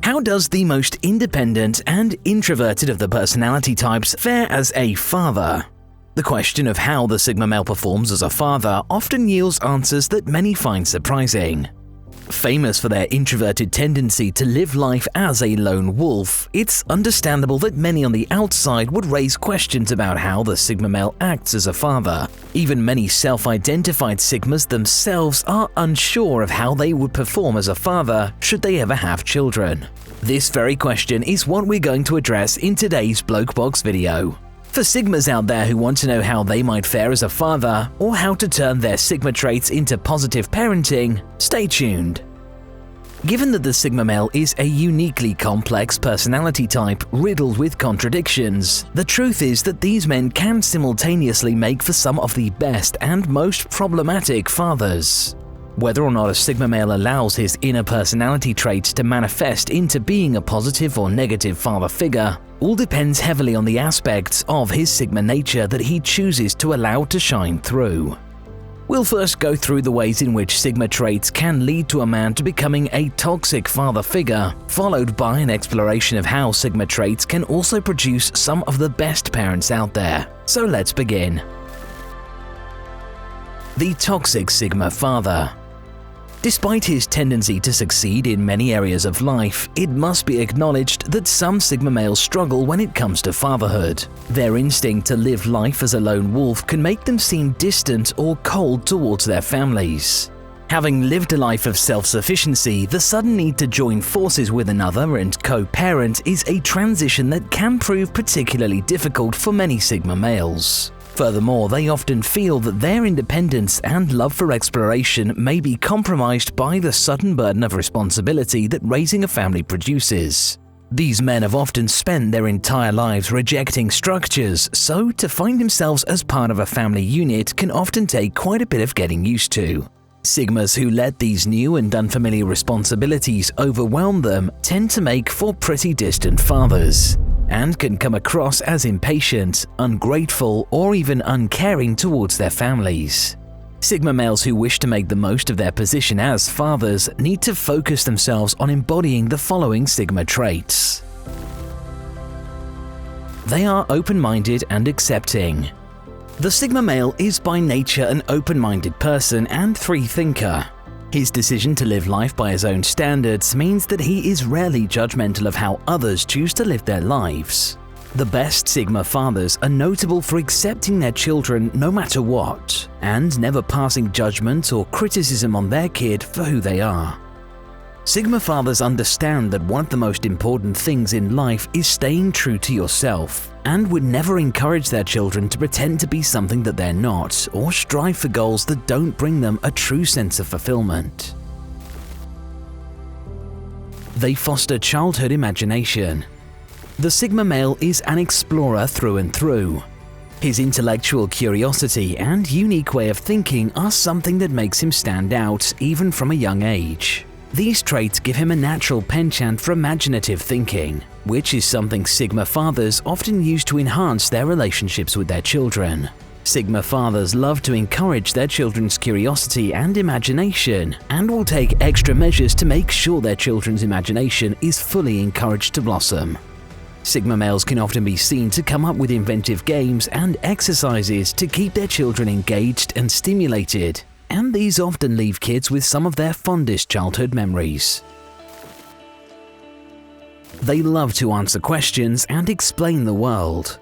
How does the most independent and introverted of the personality types fare as a father? The question of how the Sigma male performs as a father often yields answers that many find surprising. Famous for their introverted tendency to live life as a lone wolf, it's understandable that many on the outside would raise questions about how the Sigma male acts as a father. Even many self-identified Sigmas themselves are unsure of how they would perform as a father should they ever have children. This very question is what we're going to address in today's Bloke Box video. For Sigmas out there who want to know how they might fare as a father, or how to turn their Sigma traits into positive parenting, stay tuned. Given that the Sigma male is a uniquely complex personality type riddled with contradictions, the truth is that these men can simultaneously make for some of the best and most problematic fathers. Whether or not a Sigma male allows his inner personality traits to manifest into being a positive or negative father figure all depends heavily on the aspects of his Sigma nature that he chooses to allow to shine through. We'll first go through the ways in which Sigma traits can lead to a man to becoming a toxic father figure, followed by an exploration of how Sigma traits can also produce some of the best parents out there. So let's begin. The toxic Sigma father. Despite his tendency to succeed in many areas of life, it must be acknowledged that some Sigma males struggle when it comes to fatherhood. Their instinct to live life as a lone wolf can make them seem distant or cold towards their families. Having lived a life of self-sufficiency, the sudden need to join forces with another and co-parent is a transition that can prove particularly difficult for many Sigma males. Furthermore, they often feel that their independence and love for exploration may be compromised by the sudden burden of responsibility that raising a family produces. These men have often spent their entire lives rejecting structures, so to find themselves as part of a family unit can often take quite a bit of getting used to. Sigmas who let these new and unfamiliar responsibilities overwhelm them tend to make for pretty distant fathers, and can come across as impatient, ungrateful, or even uncaring towards their families. Sigma males who wish to make the most of their position as fathers need to focus themselves on embodying the following Sigma traits. They are open-minded and accepting. The Sigma male is by nature an open-minded person and free thinker. His decision to live life by his own standards means that he is rarely judgmental of how others choose to live their lives. The best Sigma fathers are notable for accepting their children no matter what, and never passing judgment or criticism on their kid for who they are. Sigma fathers understand that one of the most important things in life is staying true to yourself, and would never encourage their children to pretend to be something that they're not, or strive for goals that don't bring them a true sense of fulfillment. They foster childhood imagination. The Sigma male is an explorer through and through. His intellectual curiosity and unique way of thinking are something that makes him stand out even from a young age. These traits give him a natural penchant for imaginative thinking, which is something Sigma fathers often use to enhance their relationships with their children. Sigma fathers love to encourage their children's curiosity and imagination, and will take extra measures to make sure their children's imagination is fully encouraged to blossom. Sigma males can often be seen to come up with inventive games and exercises to keep their children engaged and stimulated, and these often leave kids with some of their fondest childhood memories. They love to answer questions and explain the world.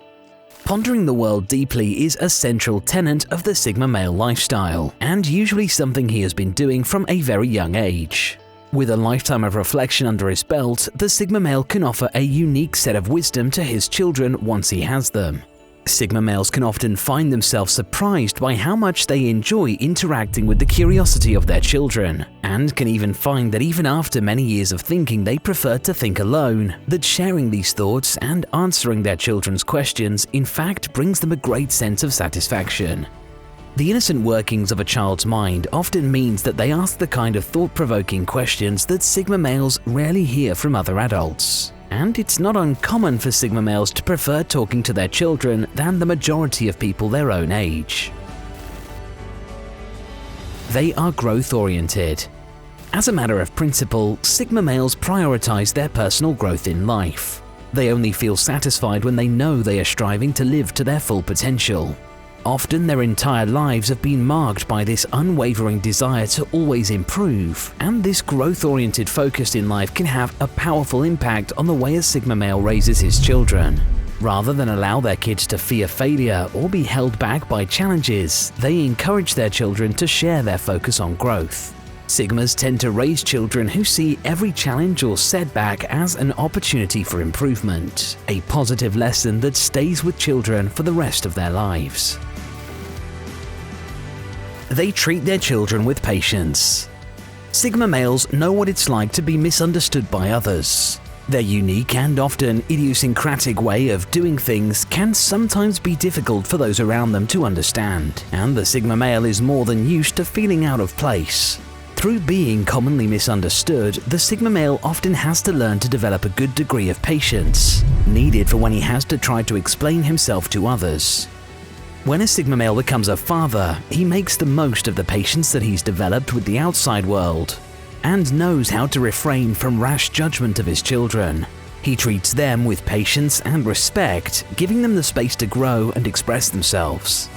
Pondering the world deeply is a central tenet of the Sigma male lifestyle, and usually something he has been doing from a very young age. With a lifetime of reflection under his belt, the Sigma male can offer a unique set of wisdom to his children once he has them. Sigma males can often find themselves surprised by how much they enjoy interacting with the curiosity of their children, and can even find that even after many years of thinking they prefer to think alone, that sharing these thoughts and answering their children's questions in fact brings them a great sense of satisfaction. The innocent workings of a child's mind often means that they ask the kind of thought-provoking questions that Sigma males rarely hear from other adults. And it's not uncommon for Sigma males to prefer talking to their children than the majority of people their own age. They are growth-oriented. As a matter of principle, Sigma males prioritize their personal growth in life. They only feel satisfied when they know they are striving to live to their full potential. Often their entire lives have been marked by this unwavering desire to always improve, and this growth-oriented focus in life can have a powerful impact on the way a Sigma male raises his children. Rather than allow their kids to fear failure or be held back by challenges, they encourage their children to share their focus on growth. Sigmas tend to raise children who see every challenge or setback as an opportunity for improvement, a positive lesson that stays with children for the rest of their lives. They treat their children with patience. Sigma males know what it's like to be misunderstood by others. Their unique and often idiosyncratic way of doing things can sometimes be difficult for those around them to understand, and the Sigma male is more than used to feeling out of place. Through being commonly misunderstood, the Sigma male often has to learn to develop a good degree of patience, needed for when he has to try to explain himself to others. When a Sigma male becomes a father, he makes the most of the patience that he's developed with the outside world, and knows how to refrain from rash judgment of his children. He treats them with patience and respect, giving them the space to grow and express themselves.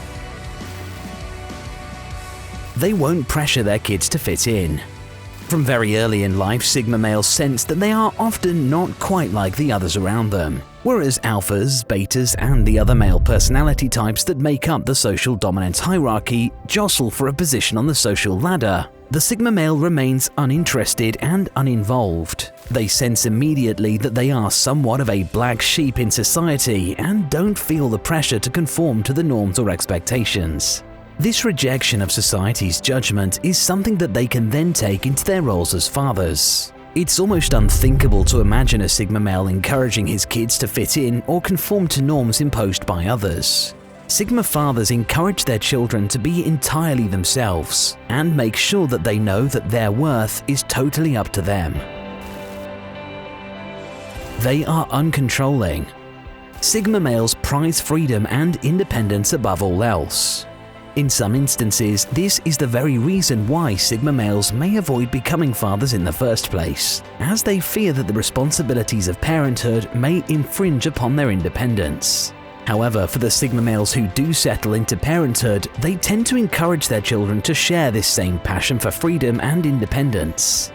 They won't pressure their kids to fit in. From very early in life, Sigma males sense that they are often not quite like the others around them. Whereas alphas, betas, and the other male personality types that make up the social dominance hierarchy jostle for a position on the social ladder, the Sigma male remains uninterested and uninvolved. They sense immediately that they are somewhat of a black sheep in society and don't feel the pressure to conform to the norms or expectations. This rejection of society's judgment is something that they can then take into their roles as fathers. It's almost unthinkable to imagine a Sigma male encouraging his kids to fit in or conform to norms imposed by others. Sigma fathers encourage their children to be entirely themselves and make sure that they know that their worth is totally up to them. They are uncontrolling. Sigma males prize freedom and independence above all else. In some instances, this is the very reason why Sigma males may avoid becoming fathers in the first place, as they fear that the responsibilities of parenthood may infringe upon their independence. However, for the Sigma males who do settle into parenthood, they tend to encourage their children to share this same passion for freedom and independence.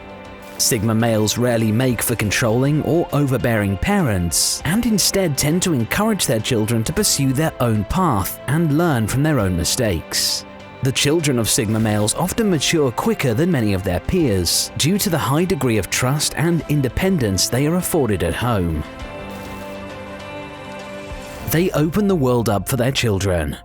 Sigma males rarely make for controlling or overbearing parents, and instead tend to encourage their children to pursue their own path and learn from their own mistakes. The children of Sigma males often mature quicker than many of their peers, due to the high degree of trust and independence they are afforded at home. They open the world up for their children.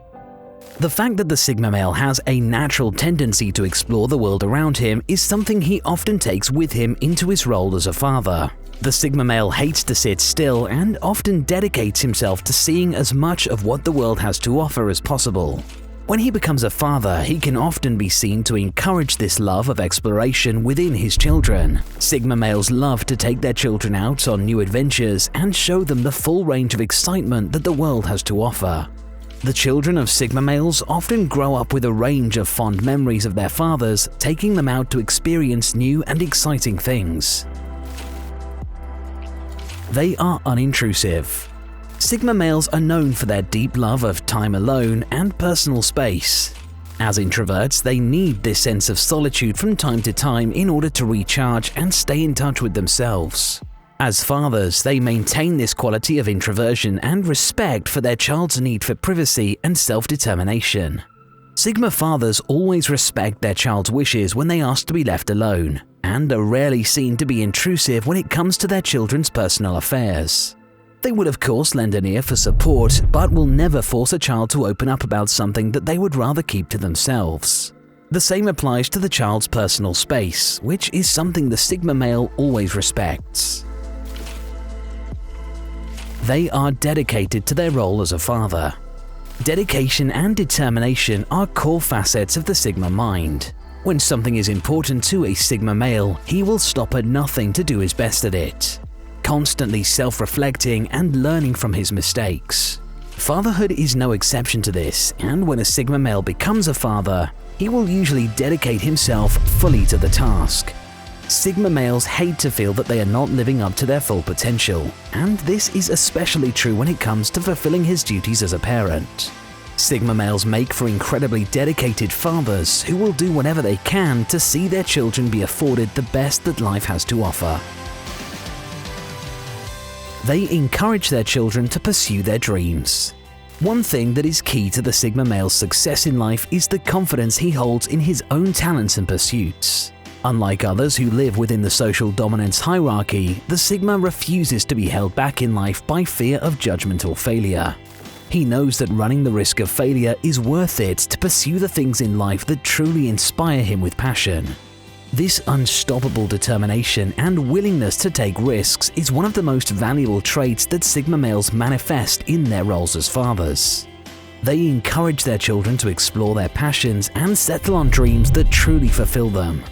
The fact that the Sigma male has a natural tendency to explore the world around him is something he often takes with him into his role as a father. The Sigma male hates to sit still and often dedicates himself to seeing as much of what the world has to offer as possible. When he becomes a father, he can often be seen to encourage this love of exploration within his children. Sigma males love to take their children out on new adventures and show them the full range of excitement that the world has to offer. The children of Sigma males often grow up with a range of fond memories of their fathers, taking them out to experience new and exciting things. They are unintrusive. Sigma males are known for their deep love of time alone and personal space. As introverts, they need this sense of solitude from time to time in order to recharge and stay in touch with themselves. As fathers, they maintain this quality of introversion and respect for their child's need for privacy and self-determination. Sigma fathers always respect their child's wishes when they ask to be left alone, and are rarely seen to be intrusive when it comes to their children's personal affairs. They would of course lend an ear for support, but will never force a child to open up about something that they would rather keep to themselves. The same applies to the child's personal space, which is something the Sigma male always respects. They are dedicated to their role as a father. Dedication and determination are core facets of the Sigma mind. When something is important to a Sigma male, he will stop at nothing to do his best at it, constantly self-reflecting and learning from his mistakes. Fatherhood is no exception to this, and when a Sigma male becomes a father, he will usually dedicate himself fully to the task. Sigma males hate to feel that they are not living up to their full potential, and this is especially true when it comes to fulfilling his duties as a parent. Sigma males make for incredibly dedicated fathers who will do whatever they can to see their children be afforded the best that life has to offer. They encourage their children to pursue their dreams. One thing that is key to the Sigma male's success in life is the confidence he holds in his own talents and pursuits. Unlike others who live within the social dominance hierarchy, the Sigma refuses to be held back in life by fear of judgment or failure. He knows that running the risk of failure is worth it to pursue the things in life that truly inspire him with passion. This unstoppable determination and willingness to take risks is one of the most valuable traits that Sigma males manifest in their roles as fathers. They encourage their children to explore their passions and settle on dreams that truly fulfill them.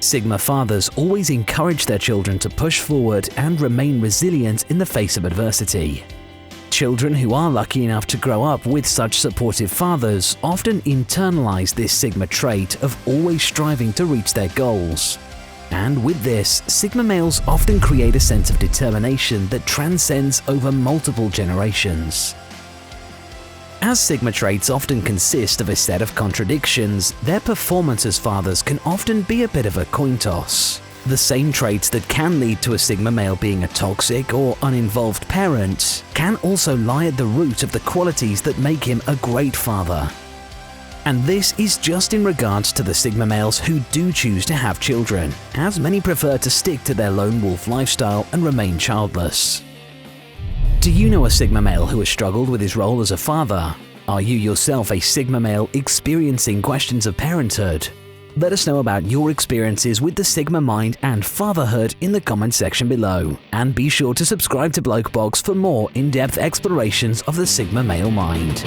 Sigma fathers always encourage their children to push forward and remain resilient in the face of adversity. Children who are lucky enough to grow up with such supportive fathers often internalize this Sigma trait of always striving to reach their goals. And with this, Sigma males often create a sense of determination that transcends over multiple generations. As Sigma traits often consist of a set of contradictions, their performance as fathers can often be a bit of a coin toss. The same traits that can lead to a Sigma male being a toxic or uninvolved parent can also lie at the root of the qualities that make him a great father. And this is just in regards to the Sigma males who do choose to have children, as many prefer to stick to their lone wolf lifestyle and remain childless. Do you know a Sigma male who has struggled with his role as a father? Are you yourself a Sigma male experiencing questions of parenthood? Let us know about your experiences with the Sigma mind and fatherhood in the comment section below. And be sure to subscribe to Bloke Box for more in-depth explorations of the Sigma male mind.